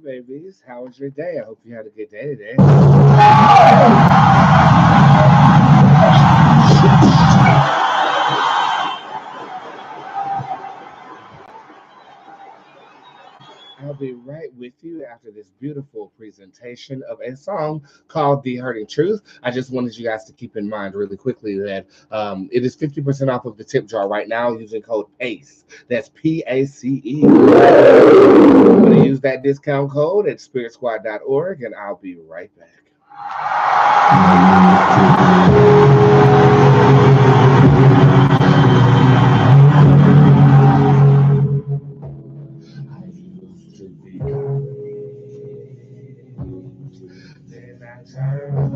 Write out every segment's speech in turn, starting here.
babies. How was your day? I hope you had a good day today. I'll be right with you after this beautiful presentation of a song called The Hurting Truth. I just wanted you guys to keep in mind really quickly that it is 50% off of the tip jar right now using code PACE. That's PACE. I'm going to use that discount code at spiritsquad.org and I'll be right back. I used to be then I turned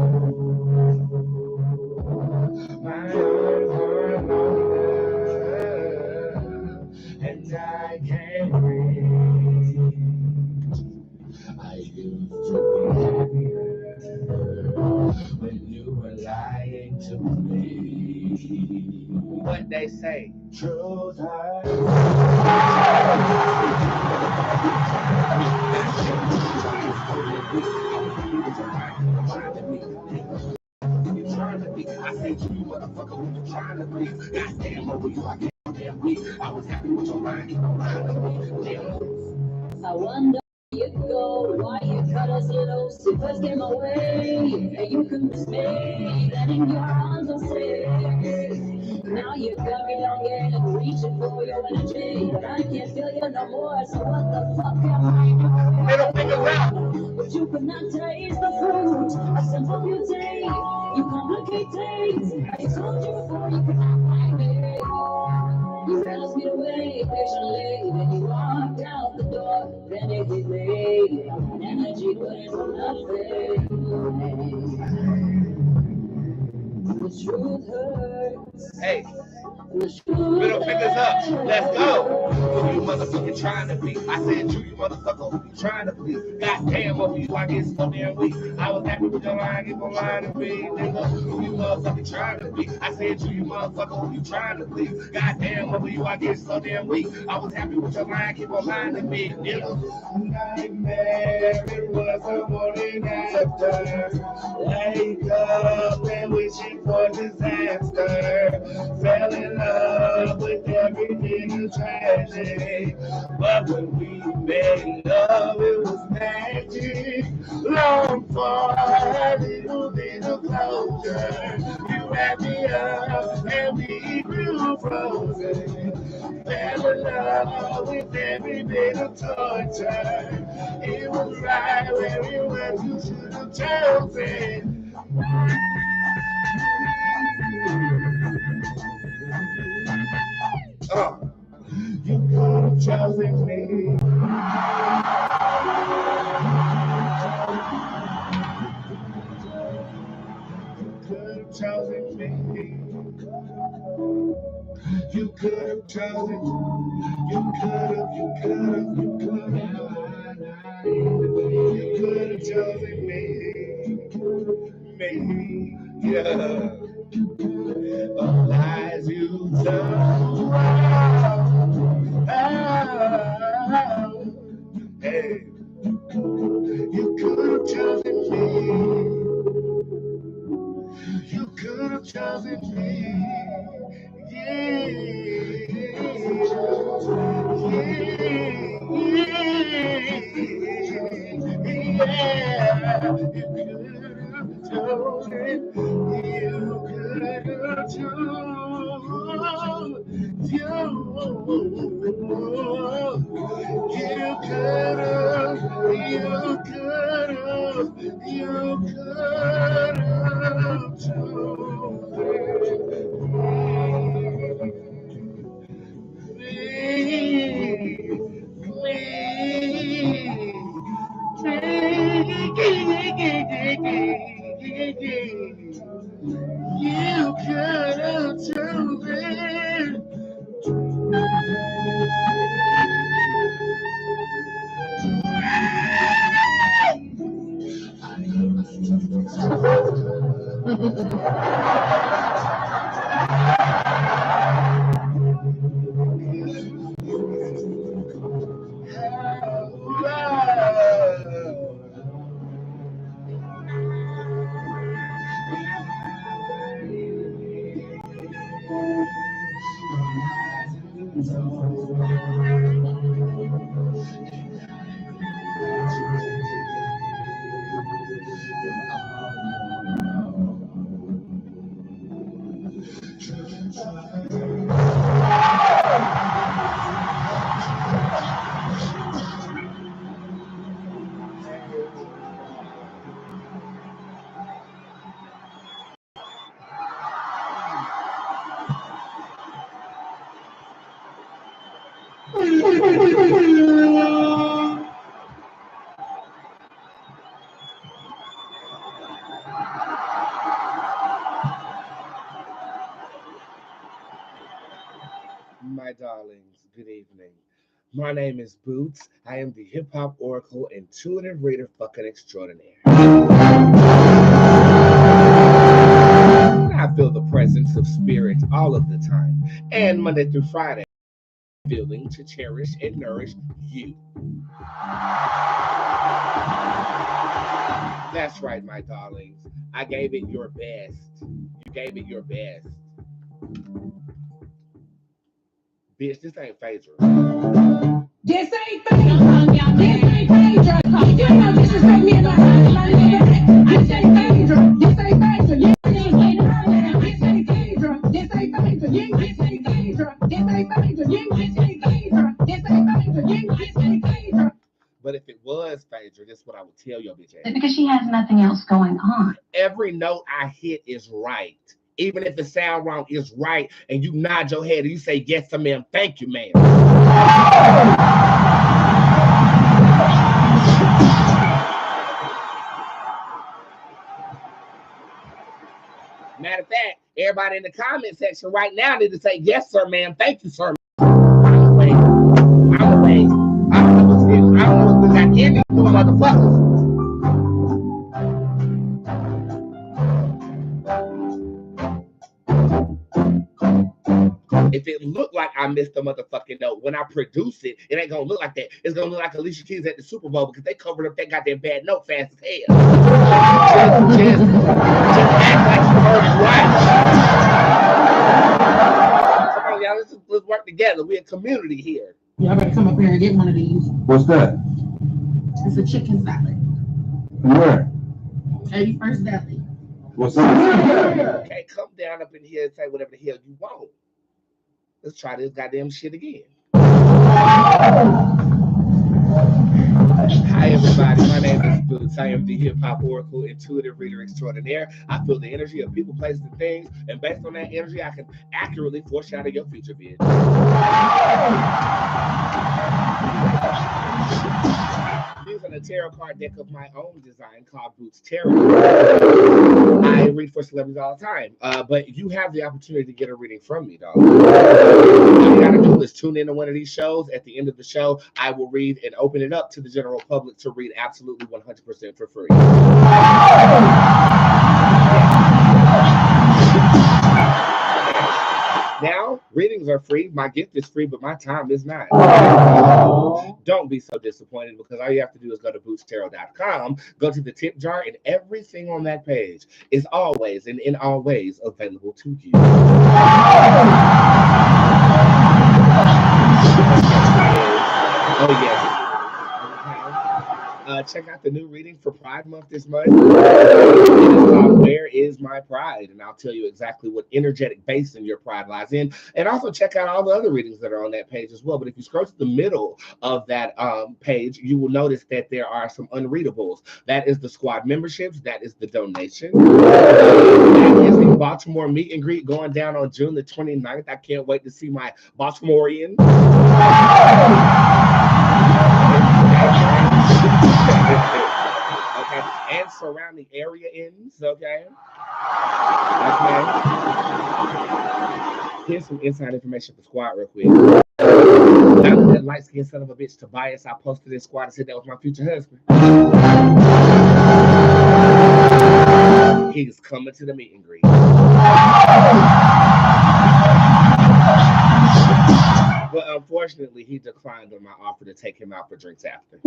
my arms were longer and I can't breathe. I used to be happier when you were lying to me. What they say, truth hurts. I said to you, motherfucker, who you trying to be? Goddamn, over you, I can't damn weak. I was happy with your mind, you don't mind with me. Damn. I wonder where you go, why you cut us loose. If first came away, and you could miss me. Then in your arms I'm safe. Now you got me longing and reaching for your energy. But I can't feel you no more, so what the fuck am I doing? Middle fingers out. But you could not taste the fruit of simple beauty. You complicate things. I told you before you could not find me. You asked me to wait patiently, then you walked out the door. Then it hit me. Energy went for nothing. The truth hurts. Hey. Middle fingers up. Let's go. Who you motherfucking trying to be? I said you motherfucker, who you trying to be? Goddamn, over you, I get so damn weak. I was happy with your line, keep on lying to me, nigga. Who you motherfucking trying to be? I said you motherfucker, who you trying to be? Goddamn, over you, I get so damn weak. I was happy with your line, keep on lying to me, nigga. Nightmare, it was a morning after. Wake up and wishing for disaster. Fell in love with everything in tragedy. But when we made love, it was magic. Long for a little bit of closure. You wrapped me up and we grew frozen. Fell in love with every bit of torture. It was right where it was, you should have chosen. You could have chosen me. You could have chosen me. You could have chosen. You could have. You could have. You could have. You could have chosen me. Me. Yeah. Of lies you told. Hey, you could have chosen me. You could have chosen me. Yeah, yeah. You could have chosen. You could have chosen. You could have, you could have chosen me, you could have chosen. my darlings. Good evening. My name is Boots. I am the hip hop oracle, intuitive reader, fucking extraordinaire. I feel the presence of spirit all of the time, and Monday through Friday, feeling to cherish and nourish you. That's right, my darlings. I gave it your best. You gave it your best. Bitch, this ain't Phaedra. This ain't Phaedra. This ain't Phaedra. You know disrespect me in my house. This ain't Phaedra. This ain't Phaedra. You ain't This ain't Phaedra. This ain't Phaedra. You ain't This ain't Phaedra. This ain't Phaedra. You ain't This ain't Phaedra. This ain't Phaedra. You ain't This ain't Phaedra. But if it was Phaedra, this is what I would tell your bitch ass. Because she has nothing else going on. Every note I hit is right. Even if it sound wrong, it's right. And you nod your head and you say, yes, sir, ma'am. Thank you, ma'am. Matter of fact, everybody in the comment section right now need to say, yes, sir, ma'am. Thank you, sir. I'm away. I don't know what's got in these motherfuckers. If it looked like I missed a motherfucking note, when I produce it, it ain't gonna look like that. It's gonna look like Alicia Keys at the Super Bowl because they covered up that goddamn bad note fast as hell. Just act like you heard it right. Come on, y'all, let's work together. We're a community here. Y'all better come up here and get one of these. What's that? It's a chicken salad. Where? 81st Deli. What's that? Okay, come down up in here and say whatever the hell you want. Let's try this goddamn shit again. Hi, everybody. My name is Boots. I am the hip hop oracle, intuitive reader extraordinaire. I feel the energy of people, places, and things, and based on that energy, I can accurately foreshadow your future, bitch. Using a tarot card deck of my own design called Boots Tarot. I read for celebrities all the time, but you have the opportunity to get a reading from me, dog. All you gotta do is tune into one of these shows. At the end of the show, I will read and open it up to the general public to read absolutely 100% for free. Now, readings are free. My gift is free, but my time is not. Don't be so disappointed because all you have to do is go to bootztarot.com, go to the tip jar, and everything on that page is always and in all ways available to you. Oh, yes. Check out the new reading for Pride Month this month. It is called Where Is My Pride? And I'll tell you exactly what energetic basin your pride lies in. And also check out all the other readings that are on that page as well. But if you scroll to the middle of that page, you will notice that there are some unreadables. That is the squad memberships. That is the donation. That is the Baltimore meet and greet going down on June the 29th. I can't wait to see my Baltimoreans. Okay, and surrounding area ends. Okay. Here's some inside information for squad real quick. That light skinned son of a bitch Tobias, I posted in squad and said that was my future husband. He's coming to the meet and greet. But unfortunately, he declined on my offer to take him out for drinks after.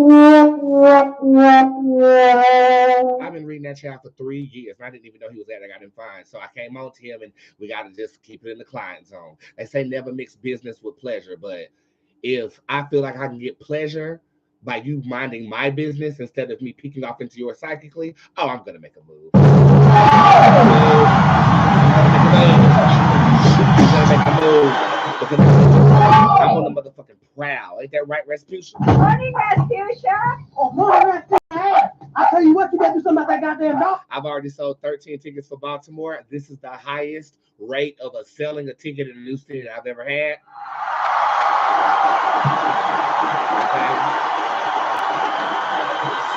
I've been reading that child for 3 years, and I didn't even know he was there. I got him fined. So I came on to him, and we got to just keep it in the client zone. They say never mix business with pleasure, but if I feel like I can get pleasure by you minding my business instead of me peeking off into yours psychically, oh, I'm going to make a move. I'm going to make a move. Because I'm on the motherfucking prowl. Ain't that right, Rasputia? Morning, Rasputia. Oh, morning, Rasputia. I tell you what, you better do something about that goddamn dog. I've already sold 13 tickets for Baltimore. This is the highest rate of selling a ticket in a new city that I've ever had. Okay.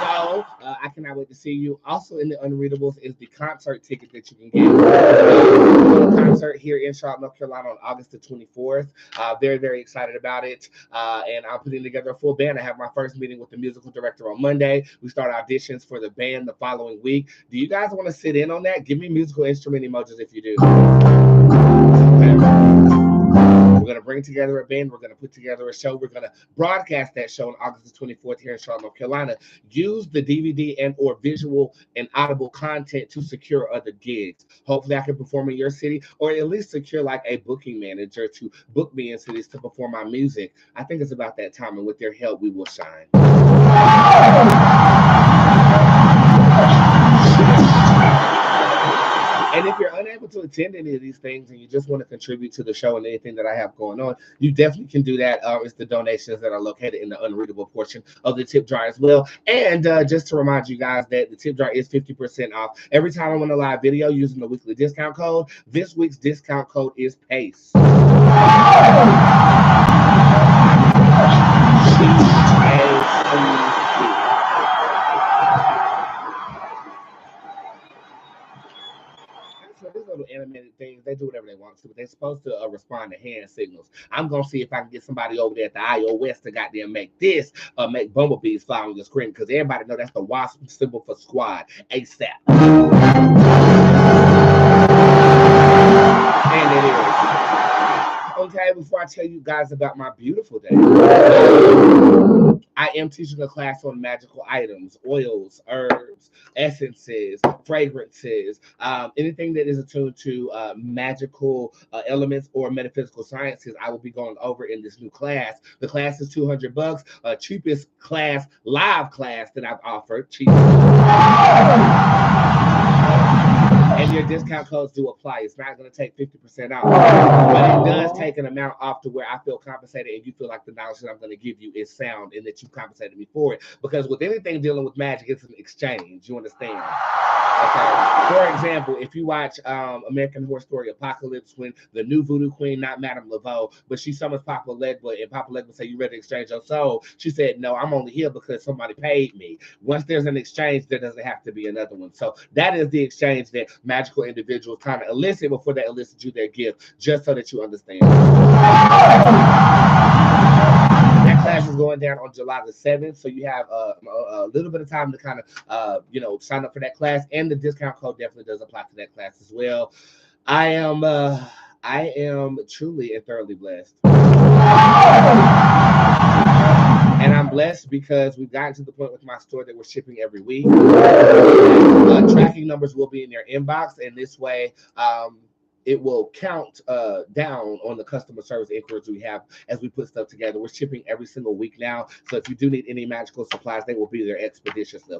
So So I cannot wait to see you. Also in the Unreadables is the concert ticket that you can get. The concert here in Charlotte, North Carolina on August the 24th. Very, very excited about it. And I'm putting together a full band. I have my first meeting with the musical director on Monday. We start auditions for the band the following week. Do you guys want to sit in on that? Give me musical instrument emojis if you do. We're going to bring together a band. We're going to put together a show. We're going to broadcast that show on August the 24th here in Charlotte, North Carolina. Use the DVD and or visual and audible content to secure other gigs. Hopefully I can perform in your city, or at least secure like a booking manager to book me in cities to perform my music. I think it's about that time, and with their help, we will shine. And if you're unable to attend any of these things and you just want to contribute to the show and anything that I have going on, you definitely can do that. It's the donations that are located in the unreadable portion of the tip jar as well. And just to remind you guys that the tip jar is 50% off every time I'm on a live video using the weekly discount code. This week's discount code is PACE. Animated things, they do whatever they want to, but they're supposed to respond to hand signals. I'm gonna see if I can get somebody over there at the iOS to goddamn make this make bumblebees fly on the screen, because everybody know that's the WASP symbol for squad ASAP. And it is. Okay, before I tell you guys about my beautiful day, I am teaching a class on magical items, oils, herbs, essences, fragrances, anything that is attuned to magical elements or metaphysical sciences. I will be going over in this new class. The class is $200, cheapest class, live class that I've offered. Cheapest. And your discount codes do apply. It's not going to take 50% off, but it does take an amount off to where I feel compensated and you feel like the knowledge that I'm going to give you is sound and that you compensated me for it. Because with anything dealing with magic, it's an exchange. You understand? Okay. For example, if you watch American Horror Story Apocalypse, when the new voodoo queen, not Madame Laveau, but she summons Papa Legba, and Papa Legba say, "You ready to exchange your soul?" She said, "No, I'm only here because somebody paid me." Once there's an exchange, there doesn't have to be another one. So that is the exchange that magical individuals kind of elicit before they elicit you their gift, just so that you understand. That class is going down on July the 7th, so you have a little bit of time to kind of, sign up for that class, and the discount code definitely does apply to that class as well. I am truly and thoroughly blessed. And I'm blessed because we've gotten to the point with my store that we're shipping every week. Tracking numbers will be in your inbox, and this way, it will count down on the customer service inquiries we have as we put stuff together. We're shipping every single week now, so if you do need any magical supplies, they will be there expeditiously.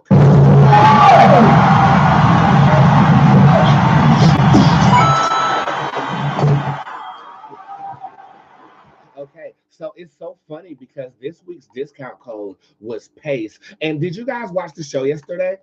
Okay, so it's so funny because this week's discount code was PACE. And did you guys watch the show yesterday?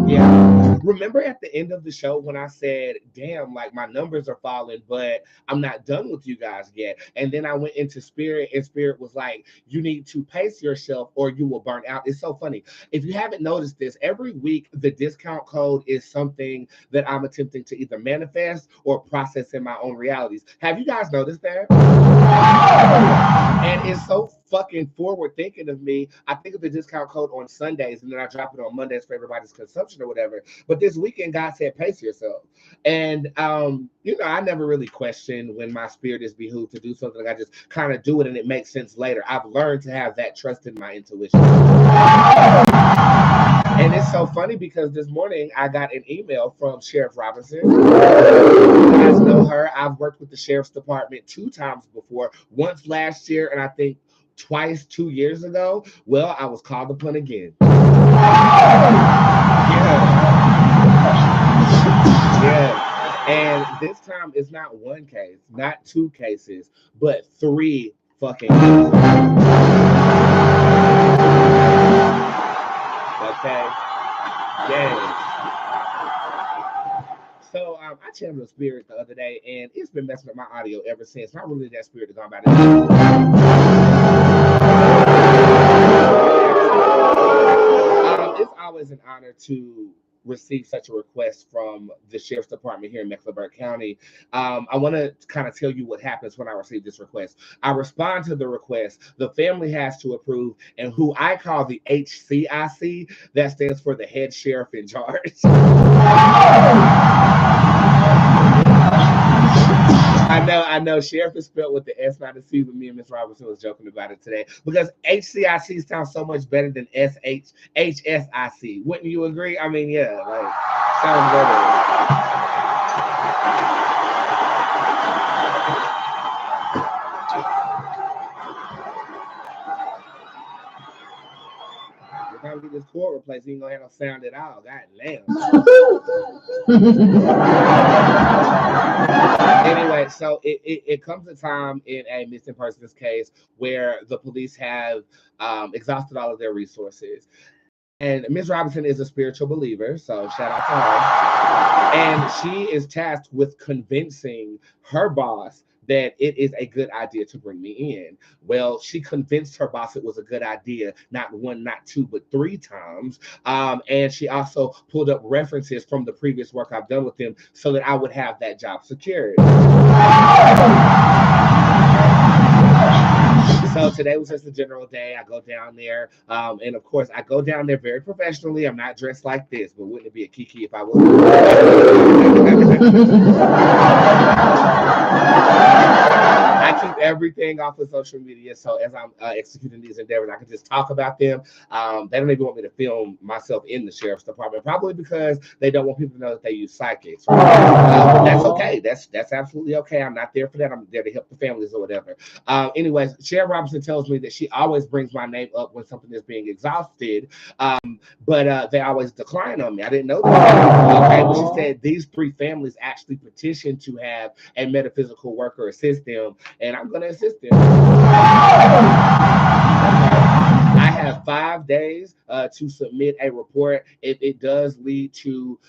Yeah. Remember at the end of the show when I said, damn, like my numbers are falling, but I'm not done with you guys yet. And then I went into Spirit, and Spirit was like, you need to pace yourself or you will burn out. It's so funny. If you haven't noticed this, every week the discount code is something that I'm attempting to either manifest or process in my own realities. Have you guys noticed that? And it's so fucking forward thinking of me. I think of the discount code on Sundays and then I drop it on Mondays for everybody's consumption or whatever. But this weekend, God said, pace yourself. And, I never really question when my spirit is behooved to do something. I just kind of do it and it makes sense later. I've learned to have that trust in my intuition. And it's so funny because this morning I got an email from Sheriff Robinson. You guys know her. I've worked with the Sheriff's Department 2 times before. Once last year and I think twice 2 years ago. Well, I was called upon again. Yeah. And this time it's not one case, not 2 cases, but 3 fucking cases. Okay. Yes. So I channeled a spirit the other day, and it's been messing up my audio ever since. Not really that spirit to go about it. always an honor to receive such a request from the Sheriff's Department here in Mecklenburg County. I want to kind of tell you what happens when I receive this request. I respond to the request. The family has to approve, and who I call the HCIC, that stands for the head sheriff in charge. I know. Sheriff is spelled with the S, not the C, but me and Miss Robertson was joking about it today because HCIC sounds so much better than HSIC. Wouldn't you agree? I mean, yeah, like sounds better. Time to get this cord replaced, you ain't gonna have no sound at all. God damn. Anyway, so it comes a time in a missing persons case where the police have exhausted all of their resources. And Ms. Robinson is a spiritual believer, so shout out to her. And she is tasked with convincing her boss that it is a good idea to bring me in. Well, she convinced her boss it was a good idea, not one, not two, but 3 times. And she also pulled up references from the previous work I've done with them so that I would have that job secured. So today was just a general day. I go down there, and of course, I go down there very professionally. I'm not dressed like this, but wouldn't it be a kiki if I was? I keep everything off of social media, so as I'm executing these endeavors, I can just talk about them. They don't even want me to film myself in the Sheriff's Department, probably because they don't want people to know that they use psychics. Right? But that's okay. That's absolutely okay. I'm not there for that. I'm there to help the families or whatever. Anyways, Sheriff Robinson tells me that she always brings my name up when something is being exhausted, but they always decline on me. I didn't know that. Okay, but she said these 3 families actually petitioned to have a metaphysical worker assist them, and I'm going to assist them. I have 5 days to submit a report. If it does lead to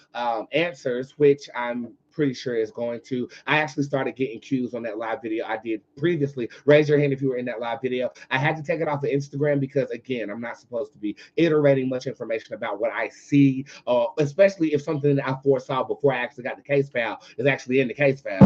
answers, which I'm pretty sure is going to. I actually started getting cues on that live video I did previously. Raise your hand if you were in that live video. I had to take it off of Instagram because, again, I'm not supposed to be iterating much information about what I see, especially if something that I foresaw before I actually got the case file is actually in the case file.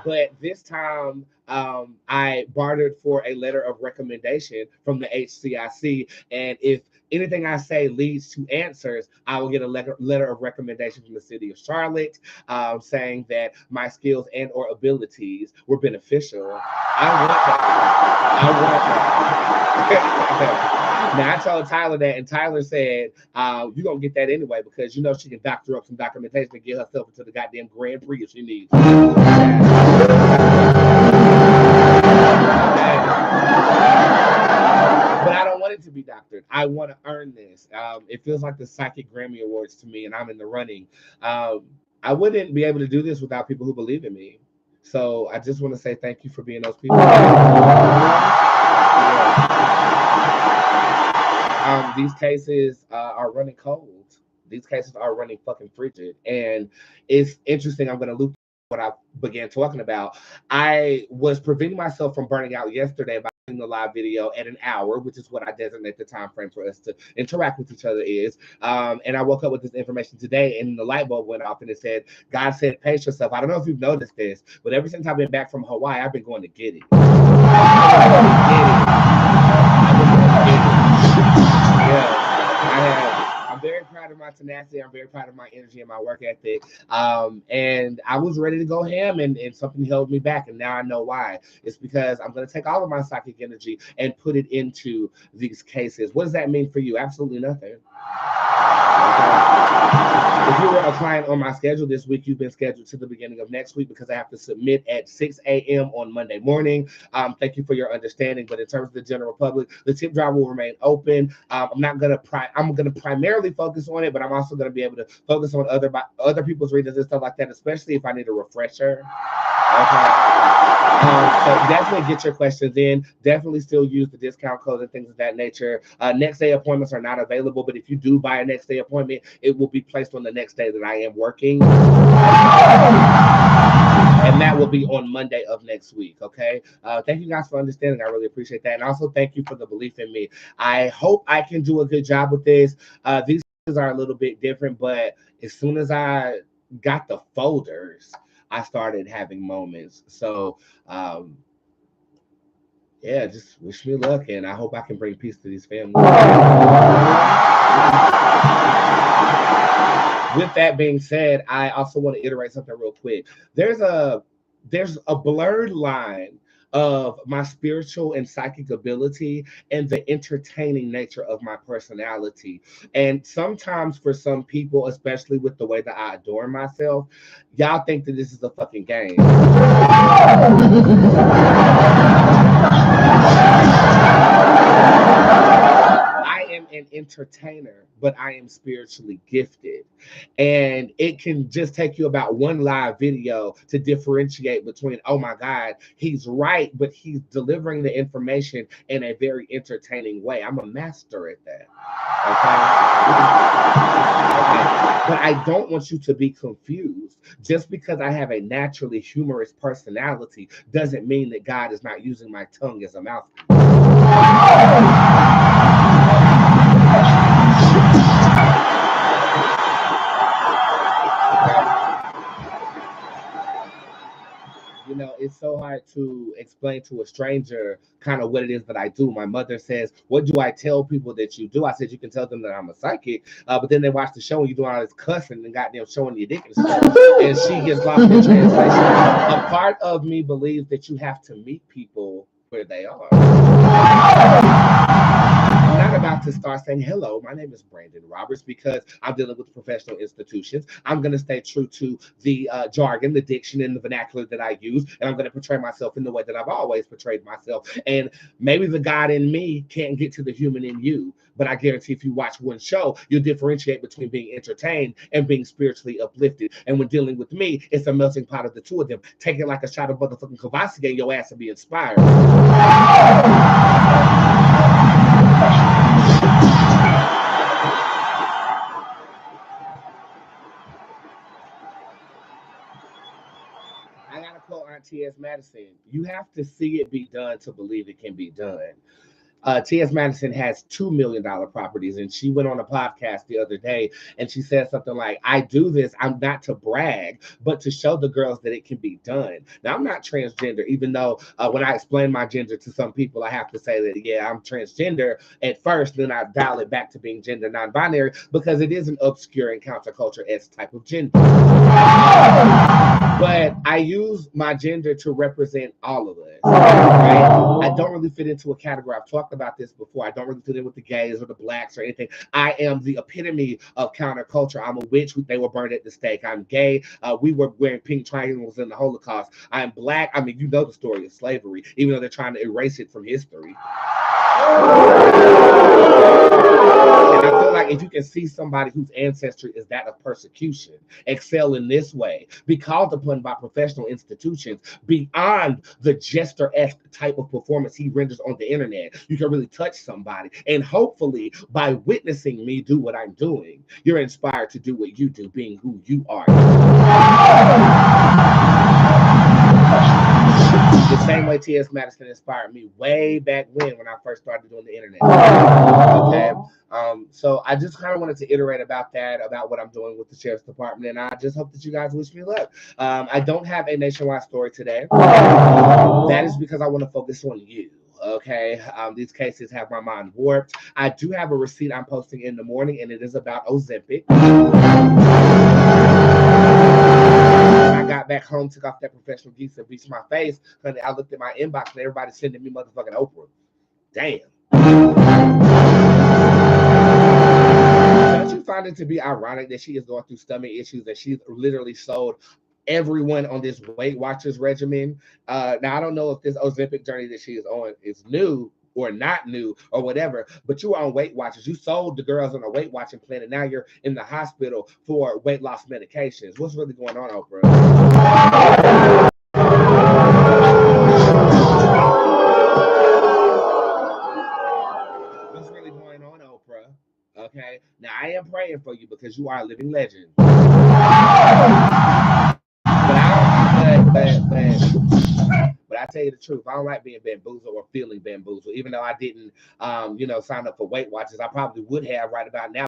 But this time, I bartered for a letter of recommendation from the HCIC, and if anything I say leads to answers, I will get a letter of recommendation from the city of Charlotte, saying that my skills and or abilities were beneficial. I want that. Now, I told Tyler that, and Tyler said, you're going to get that anyway because you know she can doctor up some documentation and get herself into the goddamn Grand Prix if she needs. But I don't want it to be doctored. I want to earn this. It feels like the Psychic Grammy Awards to me, and I'm in the running. I wouldn't be able to do this without people who believe in me. So I just want to say thank you for being those people. These cases are running cold. These cases are running fucking frigid. And it's interesting. I'm going to loop what I began talking about. I was preventing myself from burning out yesterday by doing the live video at an hour, which is what I designate the time frame for us to interact with each other is. And I woke up with this information today, and the light bulb went off, and it said, God said, pace yourself. I don't know if you've noticed this, but ever since I've been back from Hawaii, I've been going to get it. I'm very proud of my tenacity. I'm very proud of my energy and my work ethic. And I was ready to go ham, and something held me back. And now I know why. It's because I'm going to take all of my psychic energy and put it into these cases. What does that mean for you? Absolutely nothing. If you were a client on my schedule this week, you've been scheduled to the beginning of next week because I have to submit at 6 a.m. on Monday morning. Thank you for your understanding. But in terms of the general public, the tip jar will remain open. I'm going to primarily focus on it, but I'm also going to be able to focus on other people's readings and stuff like that, especially if I need a refresher. Okay. So definitely get your questions in. Definitely still use the discount codes and things of that nature. Next day appointments are not available, but if you do buy a next day appointment, it will be placed on the next day that I am working. and that will be on Monday of next week. Okay. Thank you guys for understanding. I really appreciate that, and also thank you for the belief in me. I hope I can do a good job with this. These are a little bit different, but as soon as I got the folders, I started having moments. So yeah, just wish me luck, and I hope I can bring peace to these families. With that being said, I also want to iterate something real quick. There's a blurred line of my spiritual and psychic ability and the entertaining nature of my personality. And sometimes for some people, especially with the way that I adorn myself, y'all think that this is a fucking game. I am an entertainer, but I am spiritually gifted. And it can just take you about one live video to differentiate between, oh my God, he's right, but he's delivering the information in a very entertaining way. I'm a master at that. Okay. But I don't want you to be confused. Just because I have a naturally humorous personality doesn't mean that God is not using my tongue as a mouthpiece. You know, it's so hard to explain to a stranger kind of what it is that I do. My mother says, what do I tell people that you do? I said, you can tell them that I'm a psychic, but then they watch the show and you doing all this cussing and goddamn showing your dick and stuff, and she gets lost in translation. A part of me believes that you have to meet people where they are. I'm not about to start saying, hello, my name is Brandon Roberts, because I'm dealing with professional institutions. I'm going to stay true to the jargon, the diction, and the vernacular that I use, and I'm going to portray myself in the way that I've always portrayed myself. And maybe the God in me can't get to the human in you, but I guarantee if you watch one show, you'll differentiate between being entertained and being spiritually uplifted. And when dealing with me, it's a melting pot of the two of them. Take it like a shot of motherfucking Kvassier, and your ass will be inspired. I gotta quote Aunt T.S. Madison. You have to see it be done to believe it can be done. T.S. Madison has $2 million properties, and she went on a podcast the other day and she said something like, I do this, I'm not to brag, but to show the girls that it can be done. Now, I'm not transgender, even though when I explain my gender to some people, I have to say that, yeah, I'm transgender at first, then I dial it back to being gender non-binary, because it is an obscure and counterculture-esque type of gender. But I use my gender to represent all of us. Right? I don't really fit into a category. I've talked about this before. I don't really fit in with the gays or the blacks or anything. I am the epitome of counterculture. I'm a witch. They were burned at the stake. I'm gay. We were wearing pink triangles in the Holocaust. I'm black. I mean, you know the story of slavery, even though they're trying to erase it from history. And I feel like if you can see somebody whose ancestry is that of persecution, excel in this way, be called upon by professional institutions beyond the jester-esque type of performance he renders on the internet, you can really touch somebody. And hopefully, by witnessing me do what I'm doing, you're inspired to do what you do, being who you are. The same way T.S. Madison inspired me way back when I first started doing the internet. Okay. So I just kind of wanted to iterate about that, about what I'm doing with the sheriff's department, and I just hope that you guys wish me luck. I don't have a nationwide story today. That is because I want to focus on you. Okay, these cases have my mind warped. I do have a receipt I'm posting in the morning, and it is about Ozempic. I got back home, took off that professional geese and bleached my face, honey. I looked at my inbox and everybody's sending me motherfucking Oprah. Damn. Don't you find it to be ironic that she is going through stomach issues and she's literally sold everyone on this Weight Watchers regimen? Now, I don't know if this Ozempic journey that she is on is new or not new or whatever, but you were on Weight Watchers. You sold the girls on a Weight Watching plan, and now you're in the hospital for weight loss medications. What's really going on, Oprah? What's really going on, Oprah? Okay, now I am praying for you because you are a living legend. But But I tell you the truth, I don't like being bamboozled or feeling bamboozled. Even though I didn't, sign up for Weight Watchers, I probably would have right about now.